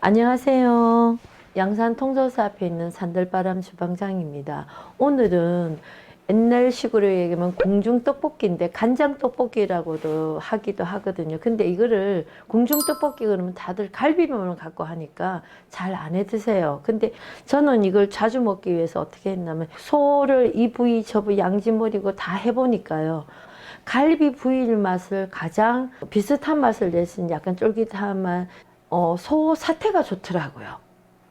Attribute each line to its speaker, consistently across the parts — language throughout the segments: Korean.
Speaker 1: 안녕하세요. 양산 통도사 앞에 있는 산들바람 주방장입니다. 오늘은 옛날식으로 얘기하면 궁중 떡볶이인데 간장 떡볶이라고도 하기도 하거든요. 근데 이거를 궁중 떡볶이 그러면 다들 갈비면을 갖고 하니까 잘 안 해 드세요. 근데 저는 이걸 자주 먹기 위해서 어떻게 했냐면 소를 이 부위 저 부위 양지머리고 다 해보니까요. 갈비 부위 맛을 가장 비슷한 맛을 낼 수 있는 약간 쫄깃한 맛, 소 사태가 좋더라고요.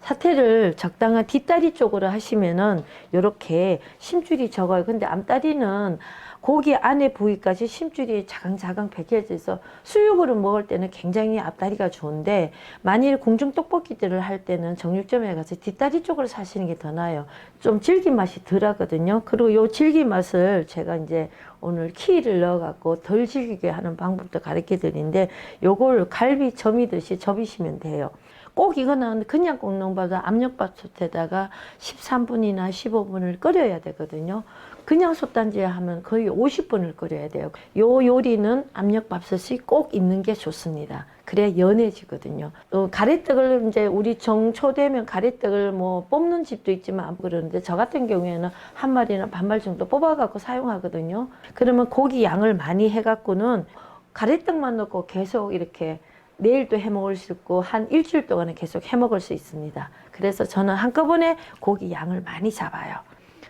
Speaker 1: 사태를 적당한 뒷다리 쪽으로 하시면은 이렇게 심줄이 적어요. 근데 앞다리는 고기 안에 부위까지 심줄이 자강자강 베껴져 있어 수육으로 먹을 때는 굉장히 앞다리가 좋은데, 만일 궁중 떡볶이들을 할 때는 정육점에 가서 뒷다리 쪽으로 사시는 게 더 나아요. 좀 질긴 맛이 덜 하거든요. 그리고 요 질긴 맛을 제가 이제 오늘 키를 넣어 갖고 덜 질기게 하는 방법도 가르쳐 드리는데, 요걸 갈비 점이듯이 접이시면 돼요. 꼭 이거는 그냥 볶는 것보다 압력밥솥에다가 13분이나 15분을 끓여야 되거든요. 그냥 솥단지에 하면 거의 50분을 끓여야 돼요. 요 요리는 압력밥솥이 꼭 있는 게 좋습니다. 그래야 연해지거든요. 가래떡을 이제 우리 정초되면 가래떡을 뭐 뽑는 집도 있지만 안 그러는데, 저 같은 경우에는 한 마리나 반말 정도 뽑아갖고 사용하거든요. 그러면 고기 양을 많이 해갖고는 가래떡만 넣고 계속 이렇게 내일도 해 먹을 수 있고 한 일주일 동안은 계속 해 먹을 수 있습니다. 그래서 저는 한꺼번에 고기 양을 많이 잡아요.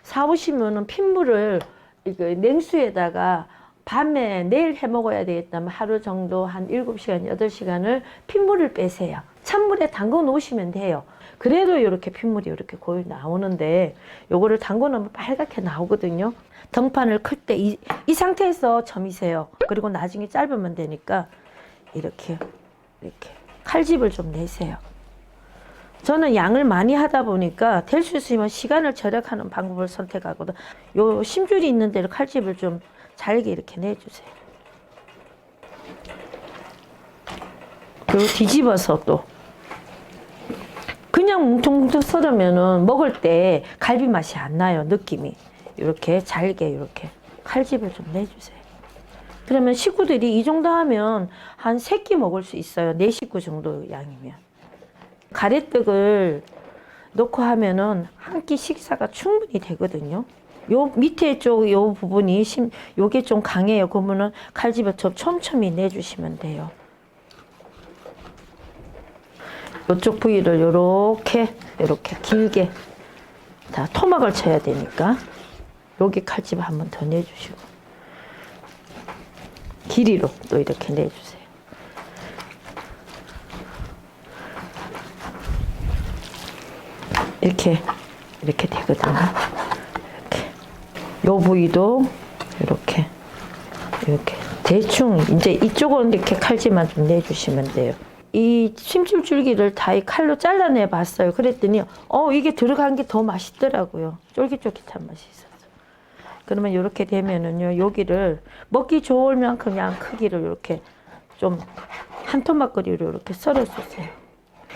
Speaker 1: 사오시면은 핏물을 냉수에다가 밤에 내일 해 먹어야 되겠다면 하루 정도 한 7시간, 8시간을 핏물을 빼세요. 찬물에 담궈 놓으시면 돼요. 그래도 이렇게 핏물이 이렇게 고이 나오는데, 요거를 담궈 놓으면 빨갛게 나오거든요. 등판을 클 때 이 상태에서 점이세요. 그리고 나중에 짧으면 되니까 이렇게 칼집을 좀 내세요. 저는 양을 많이 하다 보니까 될 수 있으면 시간을 절약하는 방법을 선택하거든. 요 심줄이 있는 데를 칼집을 좀 잘게 이렇게 내주세요. 그리고 뒤집어서 또 그냥 뭉퉁뭉퉁 썰으면은 먹을 때 갈비 맛이 안 나요. 느낌이 이렇게 잘게 이렇게 칼집을 좀 내주세요. 그러면 식구들이 이 정도 하면 한 3끼 먹을 수 있어요. 4식구 정도 양이면. 가래떡을 넣고 하면은 한 끼 식사가 충분히 되거든요. 요 밑에 쪽 요 부분이 요게 좀 강해요. 그러면은 칼집을 좀 촘촘히 내주시면 돼요. 요쪽 부위를 요렇게 길게 다 토막을 쳐야 되니까 여기 칼집을 한 번 더 내주시고, 길이로 또 이렇게 내주세요. 이렇게 되거든요. 이렇게 요 부위도 이렇게 대충 이제 이쪽은 이렇게 칼집만 좀 내주시면 돼요. 이 심줄 줄기를 다 이 칼로 잘라내 봤어요. 그랬더니 이게 들어간 게 더 맛있더라고요. 쫄깃쫄깃한 맛이 있어서. 그러면 이렇게 되면은요, 여기를 먹기 좋을 만큼 양 크기를 이렇게 좀 한 토막거리로 이렇게 썰어주세요.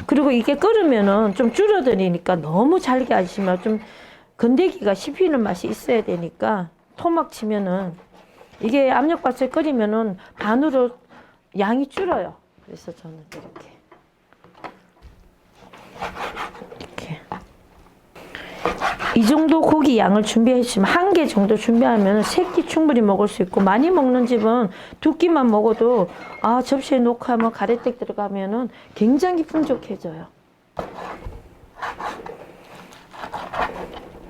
Speaker 1: 그리고 이게 끓으면은 좀 줄어드니까 너무 잘게 하시면 좀 건더기가 씹히는 맛이 있어야 되니까, 토막 치면은 이게 압력밥솥에 끓이면은 반으로 양이 줄어요. 그래서 저는 이렇게 이 정도 고기 양을 준비해 주시면, 1개 정도 준비하면 3끼 충분히 먹을 수 있고, 많이 먹는 집은 2끼만 먹어도 접시에 놓고 하면 가래떡 들어가면은 굉장히 풍족해져요.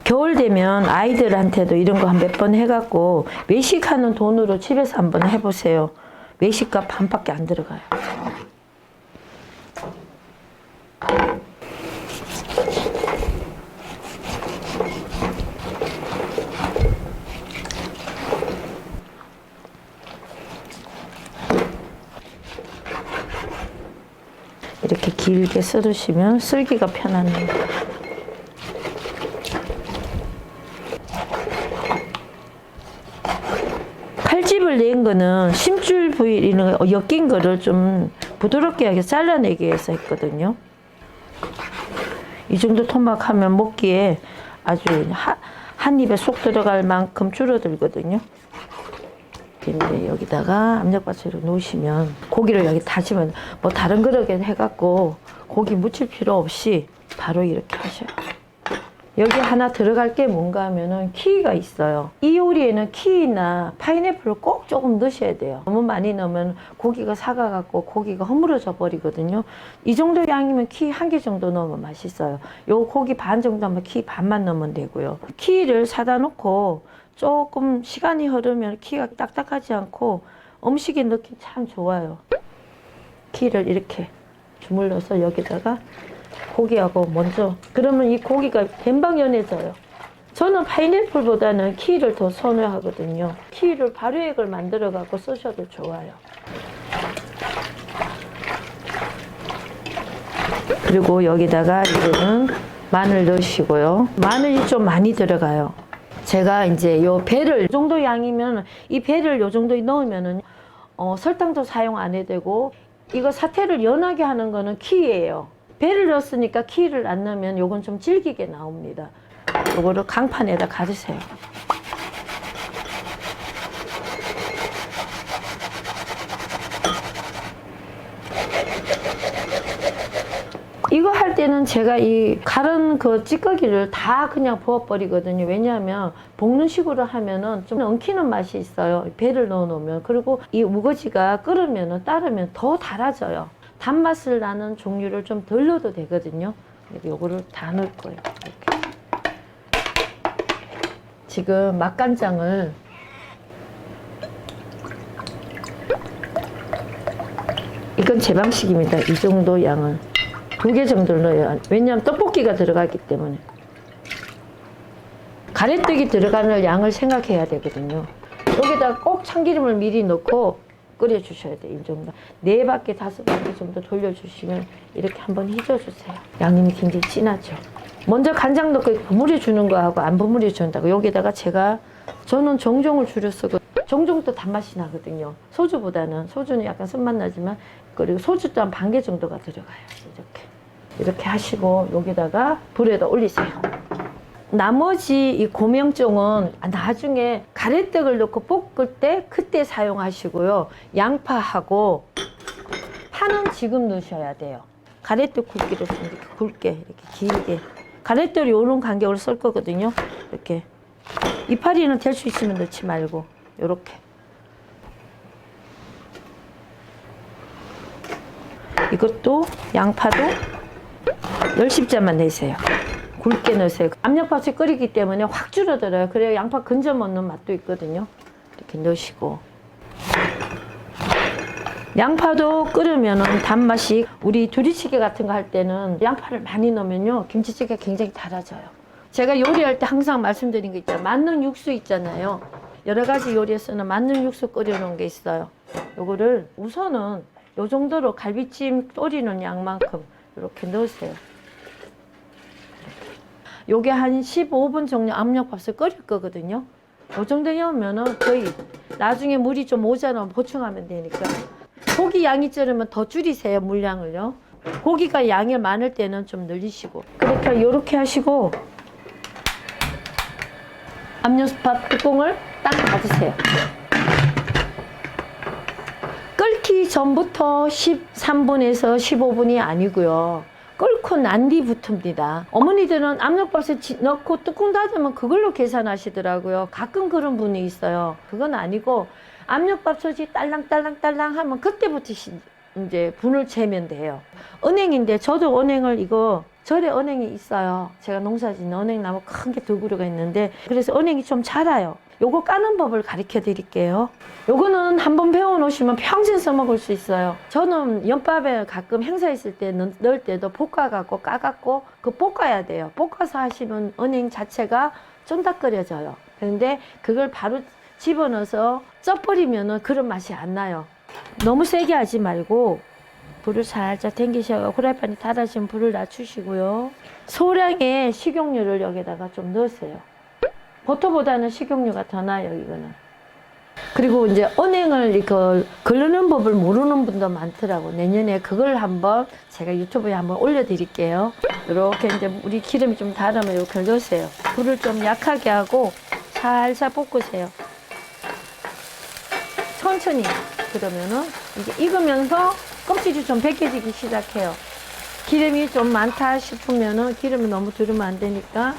Speaker 1: 겨울 되면 아이들한테도 이런 거 한 몇 번 해갖고 외식하는 돈으로 집에서 한번 해보세요. 외식값 반밖에 안 들어가요. 이렇게 길게 썰으시면 썰기가 편합니다. 칼집을 낸 거는 심줄 부위 이런 거 엮인 거를 좀 부드럽게 하게 잘라내기 위해서 했거든요. 이 정도 토막하면 먹기에 아주 한 입에 쏙 들어갈 만큼 줄어들거든요. 이제 여기다가 압력밥솥으로 놓으시면 고기를 여기 다시면 뭐 다른 그릇에 해갖고 고기 묻힐 필요 없이 바로 이렇게 하셔요. 여기 하나 들어갈 게 뭔가 하면은 키위가 있어요. 이 요리에는 키위나 파인애플을 꼭 조금 넣으셔야 돼요. 너무 많이 넣으면 고기가삭아갖고 고기가 허물어져 버리거든요. 이 정도 양이면 키위 1개 정도 넣으면 맛있어요. 요 고기 반 정도 하면 키위 반만 넣으면 되고요. 키위를 사다 놓고 조금 시간이 흐르면 키위가 딱딱하지 않고 음식에 넣기 참 좋아요. 키위를 이렇게 주물러서 여기다가 고기하고 먼저, 그러면 이 고기가 금방연해져요. 저는 파인애플보다는 키위를 더 선호하거든요. 키위를 발효액을 만들어 갖고 쓰셔도 좋아요. 그리고 여기다가 이거는 마늘 넣으시고요. 마늘이 좀 많이 들어가요. 제가 이제 요 배를 이 정도 양이면 이 배를 요 정도 넣으면은 설탕도 사용 안 해도 되고, 이거 사태를 연하게 하는 거는 키위예요. 배를 넣었으니까 키위를 안 넣으면 요건 좀 질기게 나옵니다. 요거를 강판에다 가르세요. 이거 할 때는 제가 이 갈은 그 찌꺼기를 다 그냥 부어버리거든요. 왜냐하면 볶는 식으로 하면은 좀 엉키는 맛이 있어요. 배를 넣어 놓으면. 그리고 이 우거지가 끓으면은 따르면 더 달아져요. 단맛을 나는 종류를 좀 덜 넣어도 되거든요. 요거를 다 넣을 거예요. 이렇게. 지금 맛간장을 이건 제 방식입니다. 이 정도 양은 2개 정도를 넣어요. 왜냐하면 떡볶이가 들어가기 때문에. 가래떡이 들어가는 양을 생각해야 되거든요. 여기다가 꼭 참기름을 미리 넣고 끓여주셔야 돼요. 이 정도. 4바퀴, 5바퀴 정도 돌려주시면 이렇게 한번 휘저어주세요. 양념이 굉장히 진하죠. 먼저 간장 넣고 버무려 주는 거하고 안 버무려 준다고. 여기다가 저는 정종을 줄여 쓰고, 정종도 단맛이 나거든요. 소주보다는. 소주는 약간 쓴맛 나지만, 그리고 소주도 한 반 개 정도가 들어가요. 이렇게 하시고 여기다가 불에다 올리세요. 나머지 이 고명종은 나중에 가래떡을 넣고 볶을 때 그때 사용하시고요. 양파하고 파는 지금 넣으셔야 돼요. 가래떡 굵기를 좀 이렇게 굵게, 이렇게 길게. 가래떡이 요런 간격으로 썰 거거든요. 이렇게. 이파리는 될 수 있으면 넣지 말고 요렇게. 이것도 양파도 10십자만 내세요. 굵게 넣으세요. 압력밥솥 끓이기 때문에 확 줄어들어요. 그래야 양파 건져 먹는 맛도 있거든요. 이렇게 넣으시고. 양파도 끓으면은 단맛이, 우리 두리찌개 같은 거 할 때는 양파를 많이 넣으면요, 김치찌개가 굉장히 달아져요. 제가 요리할 때 항상 말씀드린 거 있잖아요. 만능 육수 있잖아요. 여러 가지 요리에서는 만능 육수 끓여놓은 게 있어요. 요거를 우선은 요 정도로 갈비찜 졸이는 양만큼 이렇게 넣으세요. 요게 한 15분 정도 압력밥솥 끓일 거거든요. 요 정도 넣으면은 거의 나중에 물이 좀 모자라면 보충하면 되니까. 고기 양이 적으면 더 줄이세요, 물량을요. 고기가 양이 많을 때는 좀 늘리시고. 그렇게 요렇게 하시고 압력밥 뚜껑을 딱 닫으세요. 끓기 전부터 13분에서 15분이 아니고요. 끓고 난 뒤부터입니다. 어머니들은 압력밥솥 넣고 뚜껑 닫으면 그걸로 계산하시더라고요. 가끔 그런 분이 있어요. 그건 아니고 압력밥솥이 딸랑딸랑딸랑 하면 그때부터 이제 분을 재면 돼요. 은행인데 저도 은행을 절에 은행이 있어요. 제가 농사짓는 은행나무 큰 게 2그루가 있는데, 그래서 은행이 좀 자라요. 요거 까는 법을 가르쳐 드릴게요. 요거는 한번 배워 놓으시면 평생 써먹을 수 있어요. 저는 연밥에 가끔 행사 있을 때 넣을 때도 볶아갖고 까갖고 볶아야 돼요. 볶아서 하시면 은행 자체가 쫀득거려져요. 그런데 그걸 바로 집어넣어서 쪄버리면 그런 맛이 안 나요. 너무 세게 하지 말고 불을 살짝 당기셔서 후라이팬이 닫아지면 불을 낮추시고요. 소량의 식용유를 여기다가 좀 넣으세요. 버터보다는 식용유가 더 나아요, 이거는. 그리고 이제 은행을 이거 걸르는 법을 모르는 분도 많더라고. 내년에 그걸 한번 제가 유튜브에 한번 올려드릴게요. 이렇게 이제 우리 기름이 좀 달으면 이렇게 넣으세요. 불을 좀 약하게 하고 살살 볶으세요. 천천히. 그러면은 이게 익으면서 껍질이 좀 벗겨지기 시작해요. 기름이 좀 많다 싶으면은 기름이 너무 두르면 안 되니까.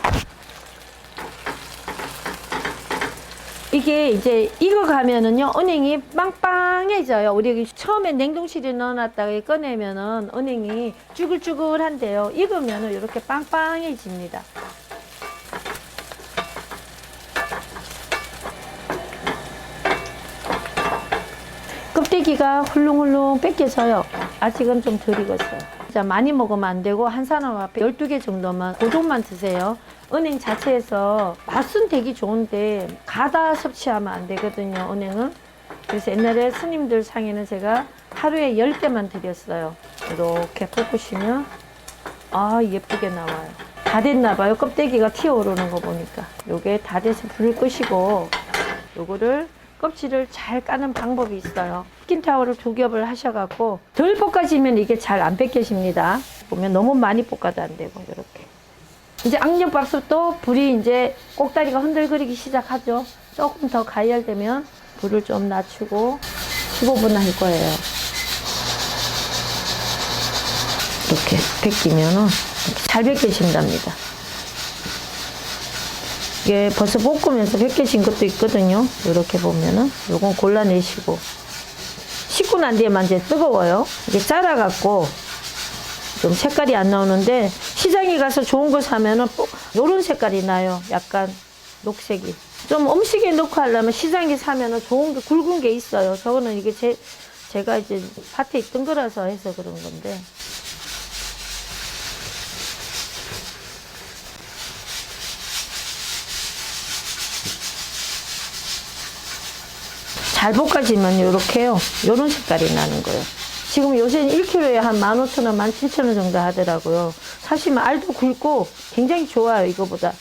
Speaker 1: 이게 이제 익어가면은요, 은행이 빵빵해져요. 우리 처음에 냉동실에 넣어놨다가 꺼내면은 은행이 쭈글쭈글한데요. 익으면은 이렇게 빵빵해집니다. 껍데기가 훌렁훌렁 뺏겨져요. 아직은 좀 덜 익었어요. 자, 많이 먹으면 안 되고 한 사람 앞에 12개 정도만, 그 정도만 드세요. 은행 자체에서 맛은 되게 좋은데 가다 섭취하면 안 되거든요, 은행은. 그래서 옛날에 스님들 상에는 제가 하루에 10개만 드렸어요. 이렇게 볶으시면 예쁘게 나와요. 다 됐나 봐요. 껍데기가 튀어오르는 거 보니까. 요게 다 돼서 불을 끄시고 요거를 껍질을 잘 까는 방법이 있어요. 치킨타워를 2겹을 하셔갖고 덜 볶아지면 이게 잘 안 벗겨집니다. 보면 너무 많이 볶아도 안 되고 이렇게. 이제 압력밥솥도 불이 이제 꼭다리가 흔들거리기 시작하죠. 조금 더 가열되면 불을 좀 낮추고 15분 할 거예요. 이렇게 벗기면은 잘 벗겨진답니다. 이게 벌써 볶으면서 벗겨진 것도 있거든요. 이렇게 보면은 요건 골라내시고 식고 난 뒤에만 이제 뜨거워요. 이게 잘라갖고 좀 색깔이 안 나오는데 시장에 가서 좋은 거 사면은 요런 색깔이 나요. 약간 녹색이. 좀 음식에 넣고 하려면 시장에 사면은 좋은 게 굵은 게 있어요. 저거는 이게 제가 이제 밭에 있던 거라서 해서 그런 건데. 잘 볶아지면 요렇게요. 요런 색깔이 나는 거예요. 지금 요새는 1kg에 한 15,000원, 17,000원 정도 하더라고요. 사시면 알도 굵고 굉장히 좋아요, 이거보다.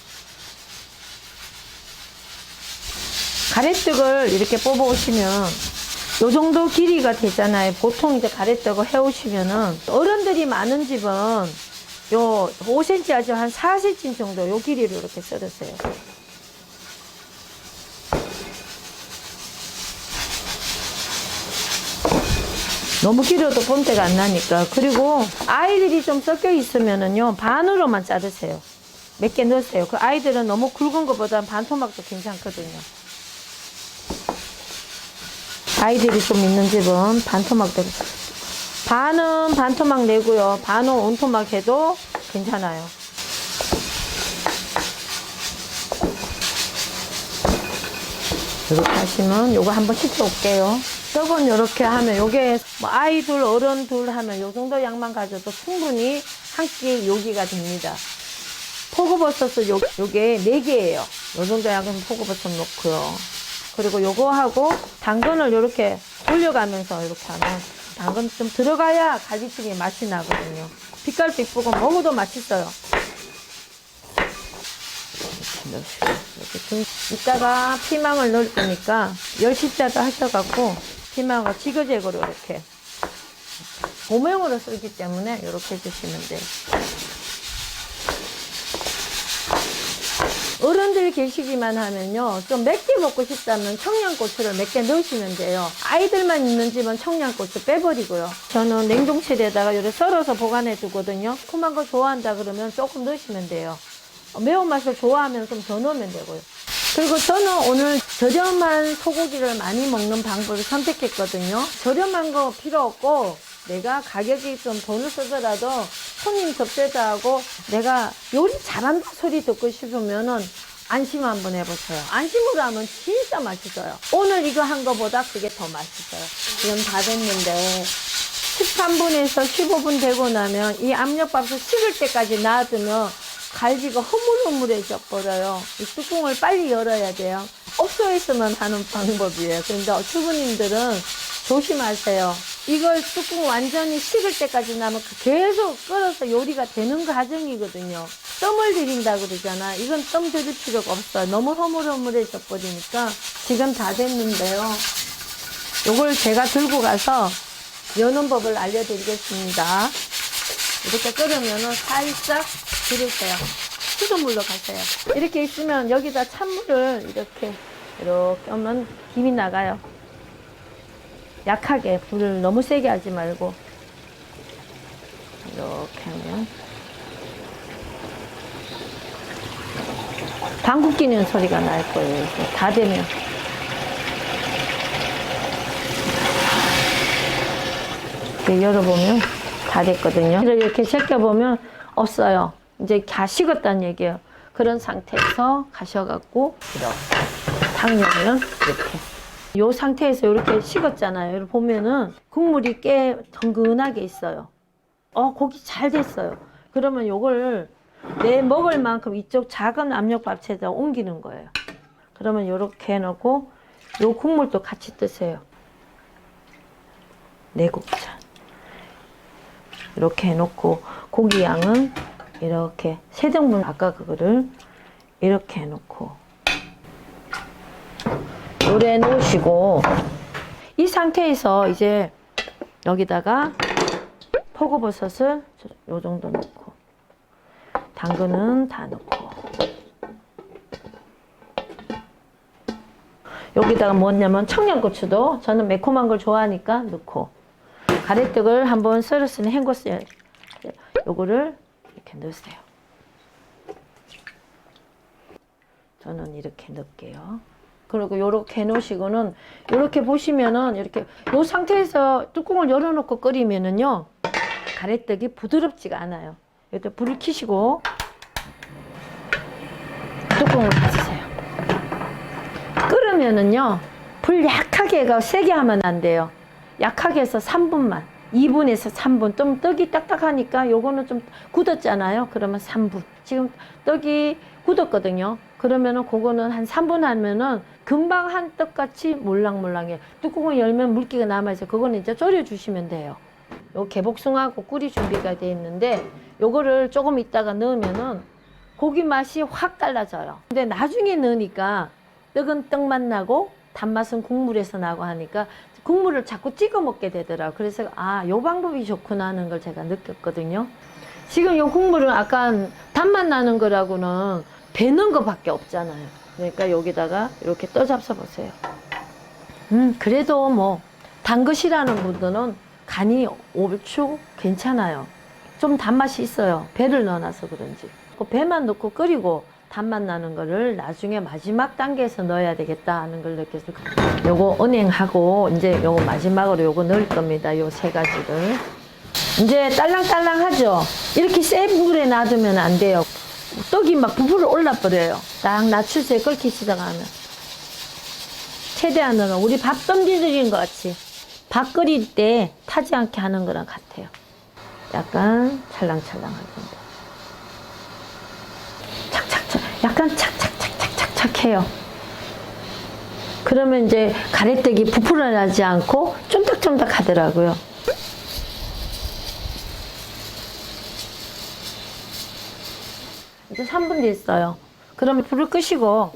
Speaker 1: 가래떡을 이렇게 뽑아 오시면 요 정도 길이가 되잖아요. 보통 이제 가래떡을 해 오시면은 어른들이 많은 집은 요 5cm 아주 한 4cm 정도 요 길이로 이렇게 썰으세요. 너무 길어도 본때가 안 나니까. 그리고 아이들이 좀 섞여 있으면은요, 반으로만 자르세요. 몇 개 넣으세요. 그 아이들은 너무 굵은 것보다 반토막도 괜찮거든요. 아이들이 좀 있는 집은 반토막도, 반은 반토막 내고요, 반은 온토막 해도 괜찮아요. 이렇게 하시면 요거 한번 시켜볼게요. 떡은 이렇게 하면 요게 뭐 아이 둘 어른 둘 하면 요 정도 양만 가져도 충분히 한 끼 요기가 됩니다. 포고버섯은 요게 4개예요. 요 정도 양은 포고버섯 넣고요. 그리고 요거 하고 당근을 이렇게 올려가면서 이렇게 하면 당근 좀 들어가야 갈비찜이 맛이 나거든요. 빛깔도 이쁘고 먹어도 맛있어요. 이렇게 이따가 피망을 넣을 거니까 10시짜리 하셔갖고 피망을 지그재그로 이렇게 고명으로 썰기 때문에 이렇게 해주시면 돼요. 어른들 계시기만 하면요, 좀 맵게 먹고 싶다면 청양고추를 몇 개 넣으시면 돼요. 아이들만 있는 집은 청양고추 빼버리고요. 저는 냉동실에다가 이렇게 썰어서 보관해 두거든요. 쿰한 거 좋아한다 그러면 조금 넣으시면 돼요. 매운맛을 좋아하면 좀 더 넣으면 되고요. 그리고 저는 오늘 저렴한 소고기를 많이 먹는 방법을 선택했거든요. 저렴한 거 필요 없고 내가 가격이 좀 돈을 쓰더라도 손님 접대도 하고 내가 요리 잘한다 소리 듣고 싶으면은 안심 한번 해보세요. 안심으로 하면 진짜 맛있어요. 오늘 이거 한 거보다 그게 더 맛있어요. 지금 다 됐는데 13분에서 15분 되고 나면 이 압력밥솥 식을 때까지 놔두면 갈비가 흐물흐물해져 버려요. 이 뚜껑을 빨리 열어야 돼요. 업소에서만 하는 방법이에요. 그런데 주부님들은 조심하세요. 이걸 뚜껑 완전히 식을 때까지 나면 계속 끓여서 요리가 되는 과정이거든요. 뜸을 들인다 그러잖아. 이건 뜸 들일 필요가 없어요. 너무 흐물흐물해져 버리니까. 지금 다 됐는데요. 요걸 제가 들고 가서 여는 법을 알려드리겠습니다. 이렇게 끓으면은 살짝 들으세요. 수돗물로 가세요. 이렇게 있으면 여기다 찬물을 이렇게 하면 김이 나가요. 약하게, 불을 너무 세게 하지 말고 이렇게 하면 방귀 뀌는 소리가 날 거예요. 다 되면 이렇게 열어보면 다 됐거든요. 이렇게 제껴보면 없어요. 이제 다 식었다는 얘기예요. 그런 상태에서 가셔갖고 이렇게 탁 열면 이렇게 이 상태에서 이렇게 식었잖아요. 이렇게 보면은 국물이 꽤 덩근하게 있어요. 고기 잘 됐어요. 그러면 요걸 내 먹을 만큼 이쪽 작은 압력밥솥에다 옮기는 거예요. 그러면 요렇게 해놓고 요 국물도 같이 뜨세요. 내국자 이렇게 해놓고 고기 양은 이렇게 3등분 아까 그거를 이렇게 해놓고 요래 놓으시고 이 상태에서 이제 여기다가 표고버섯을 요 정도 넣고 당근은 다 넣고 여기다가 뭐냐면 청양고추도 저는 매콤한 걸 좋아하니까 넣고 가래떡을 한번 썰었으니 헹궜어요. 요거를 이렇게 넣으세요. 저는 이렇게 넣을게요. 그리고 요렇게 해놓으시고는 요렇게 보시면은 이렇게 요 상태에서 뚜껑을 열어놓고 끓이면은요 가래떡이 부드럽지가 않아요. 여기다 불을 켜시고 뚜껑을 닫으세요. 끓으면은요 불 약하게 해가 세게 하면 안 돼요. 약하게 해서 3분만 2분에서 3분 좀 떡이 딱딱하니까 요거는 좀 굳었잖아요. 그러면 3분 지금 떡이 굳었거든요. 그러면은 그거는 한 3분 하면은 금방 한 떡같이 몰랑몰랑해. 뚜껑을 열면 물기가 남아있어요. 그거는 이제 졸여 주시면 돼요. 요 개복숭아하고 꿀이 준비가 되어 있는데 요거를 조금 있다가 넣으면은 고기 맛이 확 달라져요. 근데 나중에 넣으니까 떡은 떡맛 나고 단맛은 국물에서 나고 하니까 국물을 자꾸 찍어 먹게 되더라고요. 그래서 요 방법이 좋구나 하는 걸 제가 느꼈거든요. 지금 요 국물은 아까 단맛 나는 거라고는 배는 거밖에 없잖아요. 그러니까 여기다가 이렇게 떠잡숴 보세요. 그래도 뭐 단 거 싫어하는 분들은 간이 옳죠 괜찮아요. 좀 단맛이 있어요. 배를 넣어놔서 그런지. 그 배만 넣고 끓이고 단맛 나는 거를 나중에 마지막 단계에서 넣어야 되겠다 하는 걸 느꼈어요. 요거 은행하고 이제 요거 마지막으로 요거 넣을 겁니다. 요 3가지를. 이제 딸랑딸랑하죠? 이렇게 센 불에 놔두면 안 돼요. 떡이 막 부풀어 올라 버려요. 딱 낮추세요. 끓기시다가 하면. 최대한으로 우리 밥 던지드린 것 같이 밥 끓일 때 타지 않게 하는 거랑 같아요. 약간 찰랑찰랑하게. 약간 착착착착착착 해요. 그러면 이제 가래떡이 부풀어 나지 않고 쫀득쫀득 하더라고요. 이제 3분 됐어요. 그러면 불을 끄시고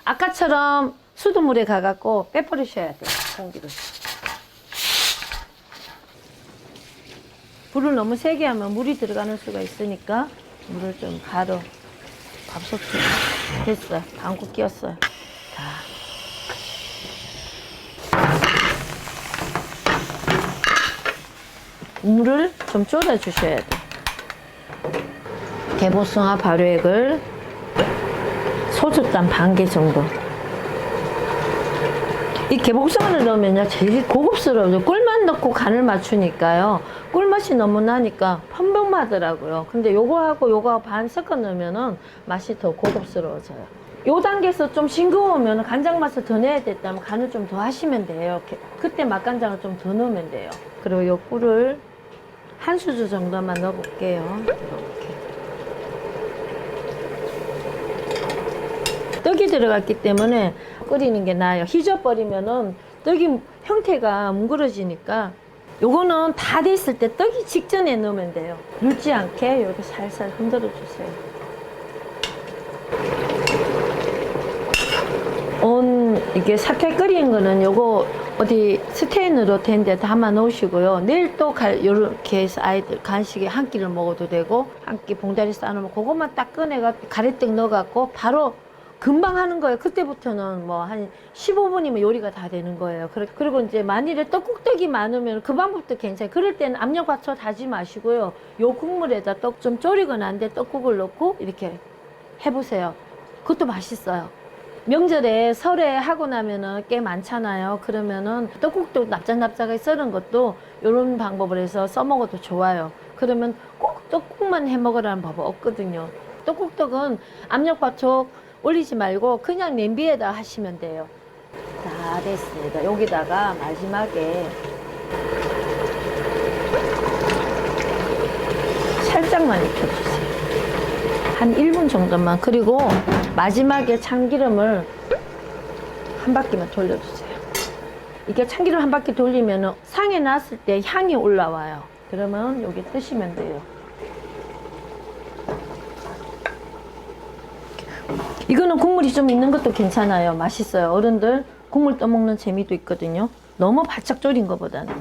Speaker 1: 아까처럼 수돗물에 가갖고 빼버리셔야 돼요. 공기를. 불을 너무 세게 하면 물이 들어가는 수가 있으니까 물을 좀 가로 밥솥에 됐어요. 방구 끼웠어요. 자. 물을 좀 졸여 주셔야 돼요. 개복숭아 발효액을 소주잔 반 개 정도. 이 개복숭아를 넣으면요 제일 고급스러워요. 꿀만 넣고 간을 맞추니까요 꿀맛이 너무 나니까 편병마더라고요. 근데 요거하고 요거하고 반 섞어 넣으면은 맛이 더 고급스러워져요. 요 단계에서 좀 싱거우면 간장 맛을 더 내야 됐다면 간을 좀 더 하시면 돼요. 그때 맛간장을 좀 더 넣으면 돼요. 그리고 요 꿀을 한 수저 정도만 넣어 볼게요. 이렇게. 떡이 들어갔기 때문에 끓이는 게 나아요. 휘저버리면은 떡이 형태가 뭉그러지니까 요거는 다 됐을 때 떡이 직전에 넣으면 돼요. 묽지 않게 이렇게 살살 흔들어 주세요. 이게 사태 끓인 거는 요거 어디 스테인으로 된 데 담아 놓으시고요. 내일 또 요렇게 해서 아이들 간식에 한 끼를 먹어도 되고 한 끼 봉다리 싸놓으면 그것만 딱 꺼내가 가래떡 넣어갖고 바로 금방 하는 거예요. 그때부터는 뭐 한 15분이면 요리가 다 되는 거예요. 그리고 이제 만일에 떡국떡이 많으면 그 방법도 괜찮아요. 그럴 때는 압력밥솥 하지 마시고요. 요 국물에다 떡 좀 졸이거나 안 돼 떡국을 넣고 이렇게 해보세요. 그것도 맛있어요. 명절에 설에 하고 나면은 꽤 많잖아요. 그러면은 떡국도 납작납작하게 썰은 것도 이런 방법을 해서 써먹어도 좋아요. 그러면 꼭 떡국만 해 먹으라는 법은 없거든요. 떡국떡은 압력밥솥 올리지 말고 그냥 냄비에다 하시면 돼요. 다 됐습니다. 여기다가 마지막에 살짝만 익혀주세요. 한 1분 정도만. 그리고 마지막에 참기름을 한 바퀴만 돌려주세요. 이게 참기름 한 바퀴 돌리면 상에 놨을 때 향이 올라와요. 그러면 여기 뜨시면 돼요. 이거는 국물이 좀 있는 것도 괜찮아요. 맛있어요. 어른들 국물 떠먹는 재미도 있거든요. 너무 바짝 졸인 것보다는.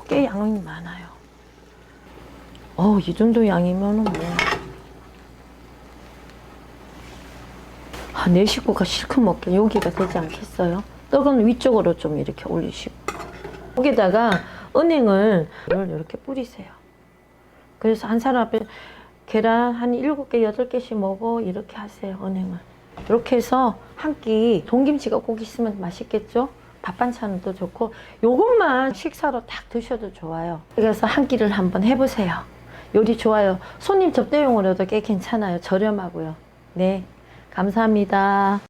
Speaker 1: 꽤 양이 많아요. 이 정도 양이면은 뭐. 내 식구가 실컷 먹게 여기가 되지 않겠어요? 떡은 위쪽으로 좀 이렇게 올리시고. 여기다가 은행을 이렇게 뿌리세요. 그래서 한 사람 앞에 계란 한 7개, 8개씩 먹어. 이렇게 하세요, 은행을. 이렇게 해서 한 끼 동김치가 꼭 있으면 맛있겠죠? 밥 반찬도 좋고 요것만 식사로 딱 드셔도 좋아요. 그래서 한 끼를 한번 해보세요. 요리 좋아요. 손님 접대용으로도 꽤 괜찮아요. 저렴하고요. 네, 감사합니다.